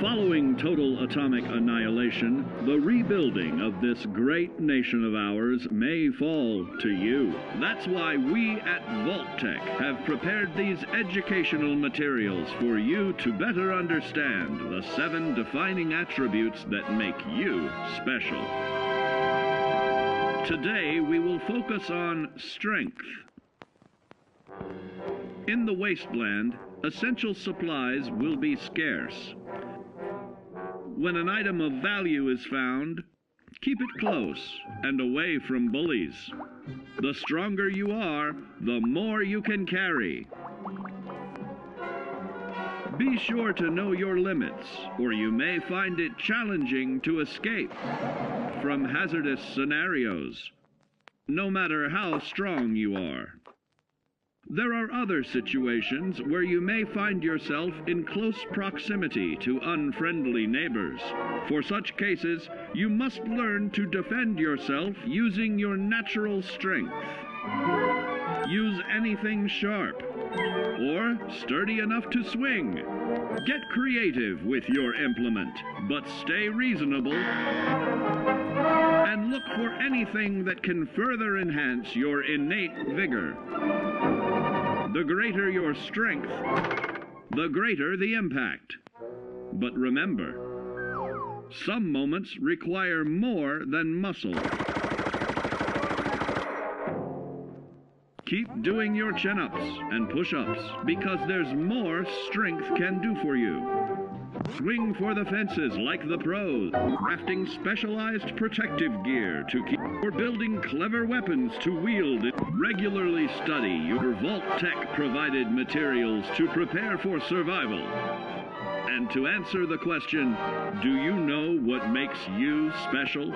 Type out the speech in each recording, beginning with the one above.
Following total atomic annihilation, the rebuilding of this great nation of ours may fall to you. That's why we at Vault-Tec have prepared these educational materials for you to better understand the 7 defining attributes that make you special. Today, we will focus on strength. In the wasteland, essential supplies will be scarce. When an item of value is found, keep it close and away from bullies. The stronger you are, the more you can carry. Be sure to know your limits, or you may find it challenging to escape from hazardous scenarios, no matter how strong you are. There are other situations where you may find yourself in close proximity to unfriendly neighbors. For such cases, you must learn to defend yourself using your natural strength. Use anything sharp or sturdy enough to swing. Get creative with your implement, but stay reasonable. And look for anything that can further enhance your innate vigor. The greater your strength, the greater the impact. But remember, some moments require more than muscle. Keep doing your chin-ups and push-ups, because there's more strength can do for you. Swing for the fences like the pros, crafting specialized protective gear to keep, or building clever weapons to wield. Regularly study your Vault-Tec provided materials to prepare for survival. And to answer the question, do you know what makes you special?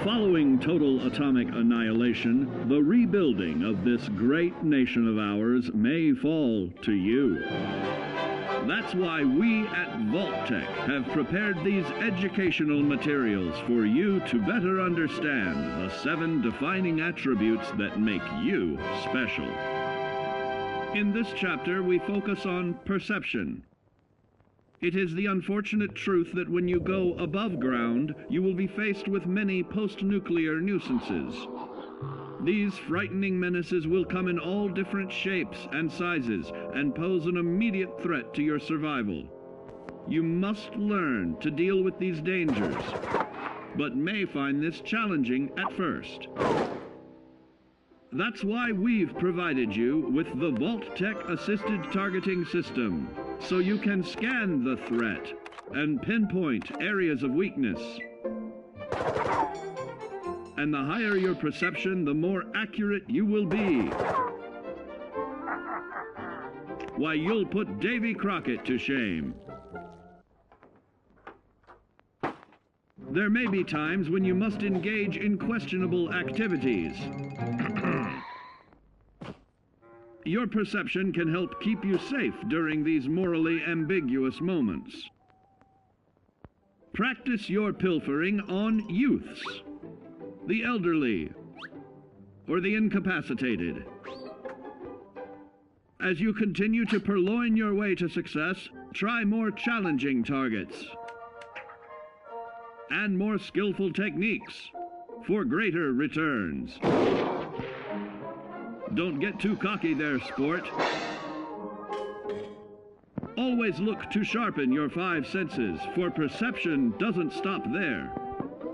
Following total atomic annihilation, the rebuilding of this great nation of ours may fall to you. That's why we at Vault-Tec have prepared these educational materials for you to better understand the 7 defining attributes that make you special. In this chapter, we focus on perception. It is the unfortunate truth that when you go above ground, you will be faced with many post-nuclear nuisances. These frightening menaces will come in all different shapes and sizes and pose an immediate threat to your survival. You must learn to deal with these dangers, but may find this challenging at first. That's why we've provided you with the Vault-Tec assisted targeting system, so you can scan the threat and pinpoint areas of weakness. And the higher your perception, the more accurate you will be. Why, you'll put Davy Crockett to shame. There may be times when you must engage in questionable activities. Your perception can help keep you safe during these morally ambiguous moments. Practice your pilfering on youths, the elderly, or the incapacitated. As you continue to purloin your way to success, try more challenging targets and more skillful techniques for greater returns. Don't get too cocky there, sport. Always look to sharpen your 5 senses, for perception doesn't stop there.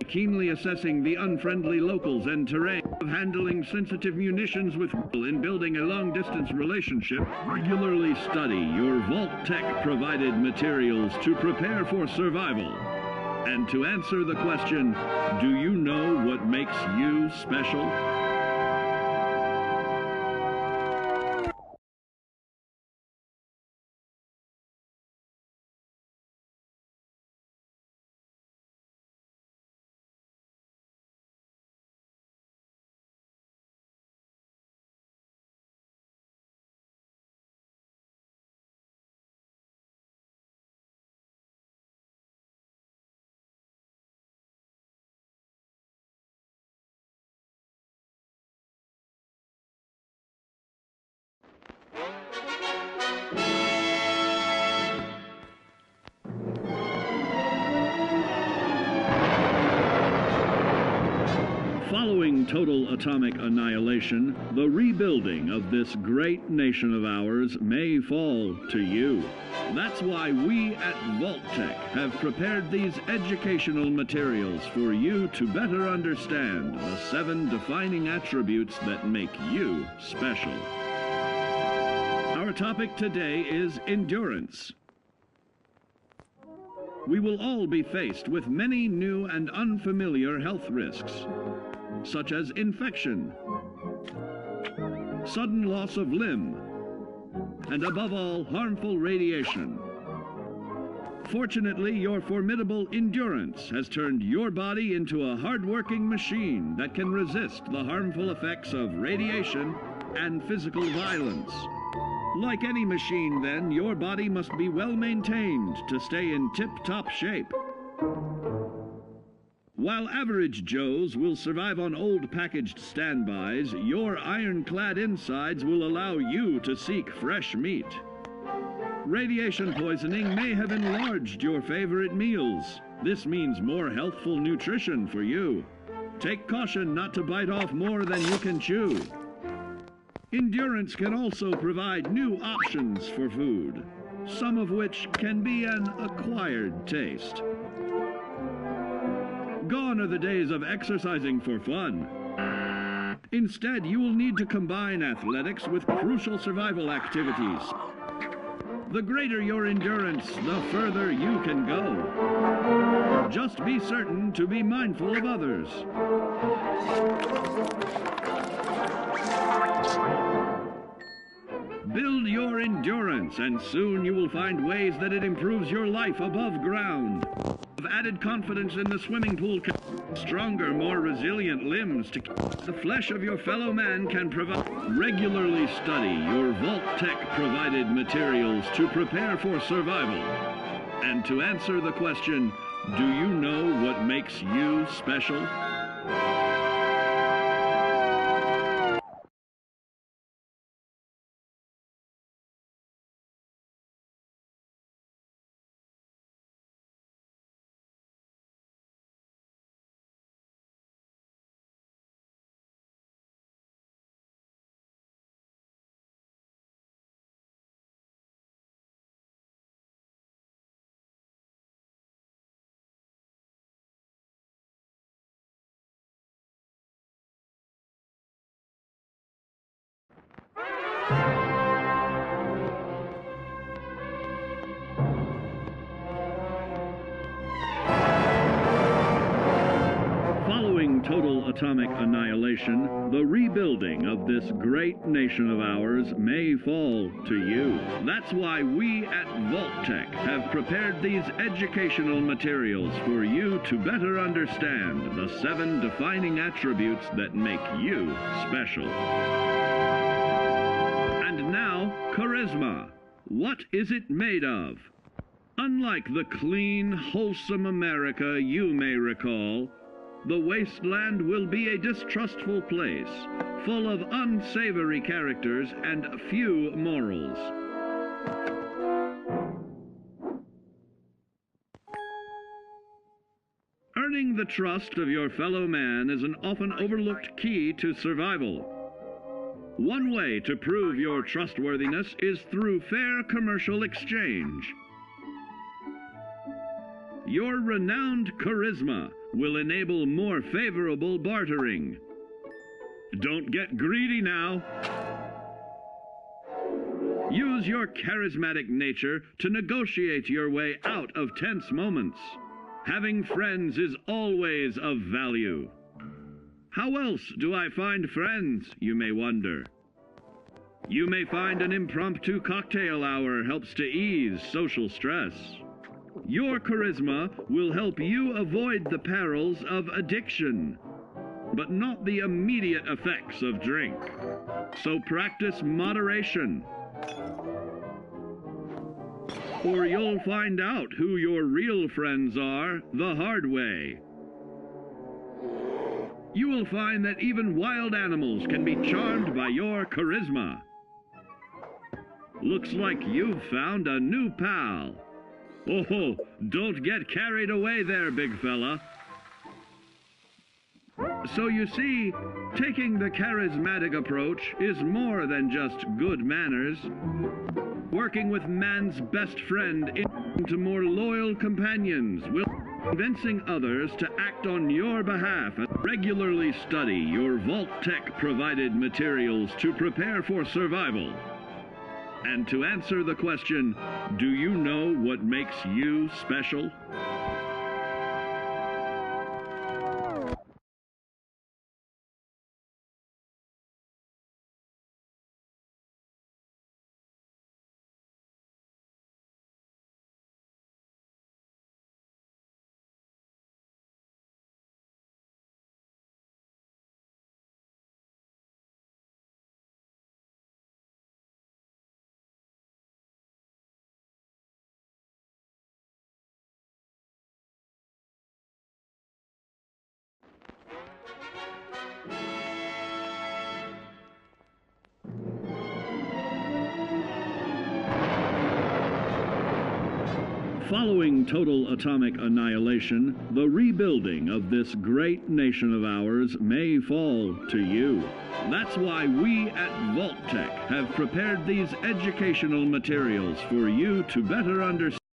Keenly assessing the unfriendly locals and terrain, of handling sensitive munitions with in building a long-distance relationship. Regularly study your Vault-Tec provided materials to prepare for survival. And to answer the question, do you know what makes you special? Following total atomic annihilation, the rebuilding of this great nation of ours may fall to you. That's why we at Vault-Tec have prepared these educational materials for you to better understand the 7 defining attributes that make you special. Our topic today is endurance. We will all be faced with many new and unfamiliar health risks, such as infection, sudden loss of limb, and above all, harmful radiation. Fortunately, your formidable endurance has turned your body into a hard-working machine that can resist the harmful effects of radiation and physical violence. Like any machine, then, your body must be well maintained to stay in tip-top shape. While average Joes will survive on old packaged standbys, your ironclad insides will allow you to seek fresh meat. Radiation poisoning may have enlarged your favorite meals. This means more healthful nutrition for you. Take caution not to bite off more than you can chew. Endurance can also provide new options for food, some of which can be an acquired taste. Gone are the days of exercising for fun. Instead, you will need to combine athletics with crucial survival activities. The greater your endurance, the further you can go. Just be certain to be mindful of others. Build your endurance, and soon you will find ways that it improves your life above ground. Of added confidence in the swimming pool, stronger, more resilient limbs to the flesh of your fellow man can provide. Regularly study your Vault-Tec provided materials to prepare for survival. And to answer the question, do you know what makes you special? Following total atomic annihilation, the rebuilding of this great nation of ours may fall to you. That's why we at Vault-Tec have prepared these educational materials for you to better understand the 7 defining attributes that make you special. And now, charisma. What is it made of? Unlike the clean, wholesome America you may recall, the wasteland will be a distrustful place, full of unsavory characters and few morals. Earning the trust of your fellow man is an often overlooked key to survival. One way to prove your trustworthiness is through fair commercial exchange. Your renowned charisma will enable more favorable bartering. Don't get greedy now. Use your charismatic nature to negotiate your way out of tense moments. Having friends is always of value. How else do I find friends, you may wonder? You may find an impromptu cocktail hour helps to ease social stress. Your charisma will help you avoid the perils of addiction, but not the immediate effects of drink. So practice moderation, or you'll find out who your real friends are the hard way. You will find that even wild animals can be charmed by your charisma. Looks like you've found a new pal. Oh, don't get carried away there, big fella. So you see, taking the charismatic approach is more than just good manners. Working with man's best friend into more loyal companions will convincing others to act on your behalf. Regularly study your Vault-Tec provided materials to prepare for survival. And to answer the question, do you know what makes you special? Following total atomic annihilation, the rebuilding of this great nation of ours may fall to you. That's why we at Vault-Tec have prepared these educational materials for you to better understand